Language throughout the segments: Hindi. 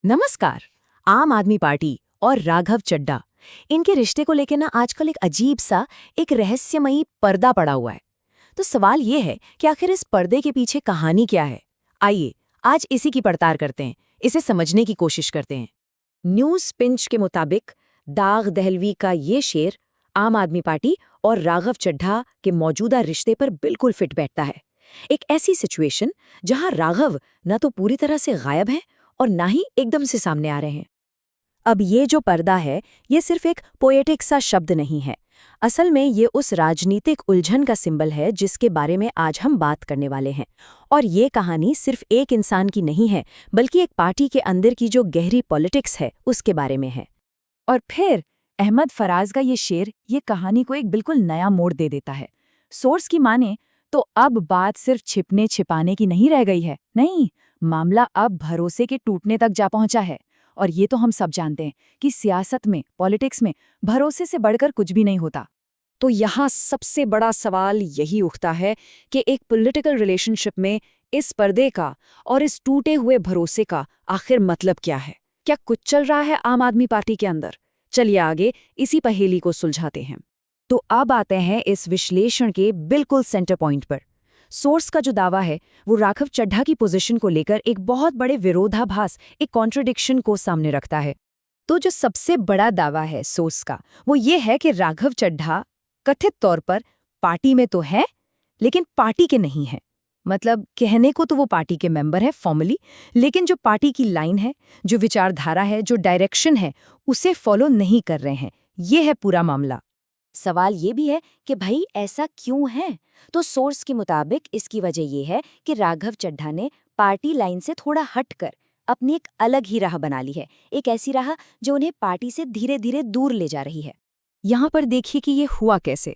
नमस्कार। आम आदमी पार्टी और राघव चड्ढा, इनके रिश्ते को लेकर ना आजकल एक अजीब सा एक रहस्यमयी पर्दा पड़ा हुआ है। तो सवाल ये है कि आखिर इस पर्दे के पीछे कहानी क्या है। आइए आज इसी की पड़ताल करते हैं, इसे समझने की कोशिश करते हैं। न्यूज पिंच के मुताबिक दाग दहलवी का ये शेर आम आदमी पार्टी और राघव चड्ढा के मौजूदा रिश्ते पर बिल्कुल फिट बैठता है। एक ऐसी सिचुएशन जहां राघव न तो पूरी तरह से गायब है और ना ही एकदम से सामने आ रहे हैं। अब ये जो पर्दा है, ये सिर्फ एक पोएटिक सा शब्द नहीं है। असल में ये उस राजनीतिक उलझन का सिंबल है जिसके बारे में आज हम बात करने वाले हैं। और ये कहानी सिर्फ एक इंसान की नहीं है, बल्कि एक पार्टी के अंदर की जो गहरी पॉलिटिक्स है उसके बारे में है। और फिर अहमद फराज का ये शेर ये कहानी को एक बिल्कुल नया मोड़ दे देता है। सोर्स की माने तो अब बात सिर्फ छिपने छिपाने की नहीं रह गई है। नहीं, मामला अब भरोसे के टूटने तक जा पहुंचा है। और ये तो हम सब जानते हैं कि सियासत में, पॉलिटिक्स में भरोसे से बढ़कर कुछ भी नहीं होता। तो यहाँ सबसे बड़ा सवाल यही उठता है कि एक पॉलिटिकल रिलेशनशिप में इस पर्दे का और इस टूटे हुए भरोसे का आखिर मतलब क्या है। क्या कुछ चल रहा है आम आदमी पार्टी के अंदर? चलिए आगे इसी पहेली को सुलझाते हैं। तो अब आते हैं इस विश्लेषण के बिल्कुल सेंटर पॉइंट पर। सोर्स का जो दावा है वो राघव चड्ढा की पोजीशन को लेकर एक बहुत बड़े विरोधाभास, एक कॉन्ट्रडिक्शन को सामने रखता है। तो जो सबसे बड़ा दावा है सोर्स का वो ये है कि राघव चड्ढा कथित तौर पर पार्टी में तो है, लेकिन पार्टी के नहीं है। मतलब कहने को तो वो पार्टी के मेंबर है फॉर्मली, लेकिन जो पार्टी की लाइन है, जो विचारधारा है, जो डायरेक्शन है, उसे फॉलो नहीं कर रहे हैं। ये है पूरा मामला। सवाल ये भी है कि भाई ऐसा क्यों है? तो सोर्स के मुताबिक इसकी वजह ये है कि राघव चड्ढा ने पार्टी लाइन से थोड़ा हटकर अपनी एक अलग ही राह बना ली है। एक ऐसी राह जो उन्हें पार्टी से धीरे धीरे दूर ले जा रही है। यहाँ पर देखिए कि ये हुआ कैसे।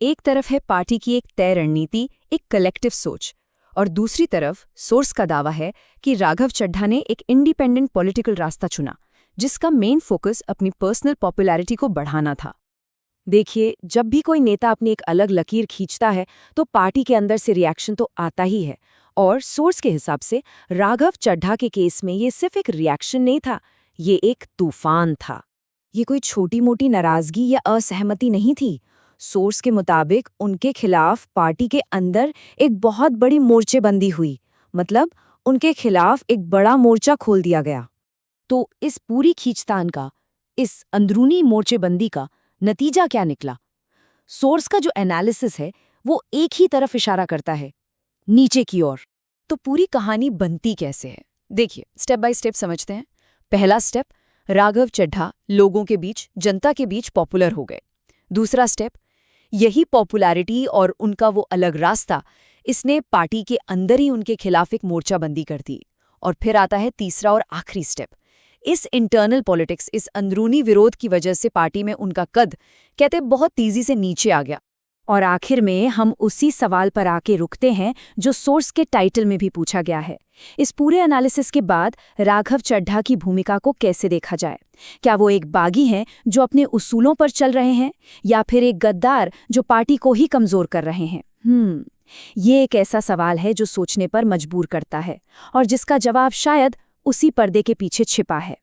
एक तरफ है पार्टी की एक तय रणनीति, एक कलेक्टिव सोच, और दूसरी तरफ सोर्स का दावा है कि राघव चड्ढा ने एक इंडिपेंडेंट पॉलिटिकल रास्ता चुना, जिसका मेन फोकस अपनी पर्सनल पॉपुलैरिटी को बढ़ाना था। देखिए, जब भी कोई नेता अपनी एक अलग लकीर खींचता है तो पार्टी के अंदर से रिएक्शन तो आता ही है। और सोर्स के हिसाब से राघव चड्ढा के केस में ये सिर्फ एक रिएक्शन नहीं था, ये एक तूफान था। ये कोई छोटी मोटी नाराजगी या असहमति नहीं थी। सोर्स के मुताबिक उनके खिलाफ पार्टी के अंदर एक बहुत बड़ी मोर्चेबंदी हुई। मतलब उनके खिलाफ एक बड़ा मोर्चा खोल दिया गया। तो इस पूरी खींचतान का, इस अंदरूनी मोर्चेबंदी का नतीजा क्या निकला? सोर्स का जो एनालिसिस है वो एक ही तरफ इशारा करता है, नीचे की ओर। तो पूरी कहानी बनती कैसे है? देखिए, स्टेप बाय स्टेप समझते हैं। पहला स्टेप, राघव चड्ढा लोगों के बीच, जनता के बीच पॉपुलर हो गए। दूसरा स्टेप, यही पॉपुलैरिटी और उनका वो अलग रास्ता, इसने पार्टी के अंदर ही उनके खिलाफ एक मोर्चाबंदी कर दी। और फिर आता है तीसरा और आखिरी स्टेप। इस इंटरनल पॉलिटिक्स, इस अंदरूनी विरोध की वजह से पार्टी में उनका कद कहते बहुत तेजी से नीचे आ गया। और आखिर में हम उसी सवाल पर आके रुकते हैं जो सोर्स के टाइटल में भी पूछा गया है। इस पूरे एनालिसिस के बाद राघव चड्ढा की भूमिका को कैसे देखा जाए? क्या वो एक बागी हैं जो अपने उसूलों पर चल रहे हैं, या फिर एक गद्दार जो पार्टी को ही कमजोर कर रहे हैं? ये एक ऐसा सवाल है जो सोचने पर मजबूर करता है, और जिसका जवाब शायद उसी पर्दे के पीछे छिपा है।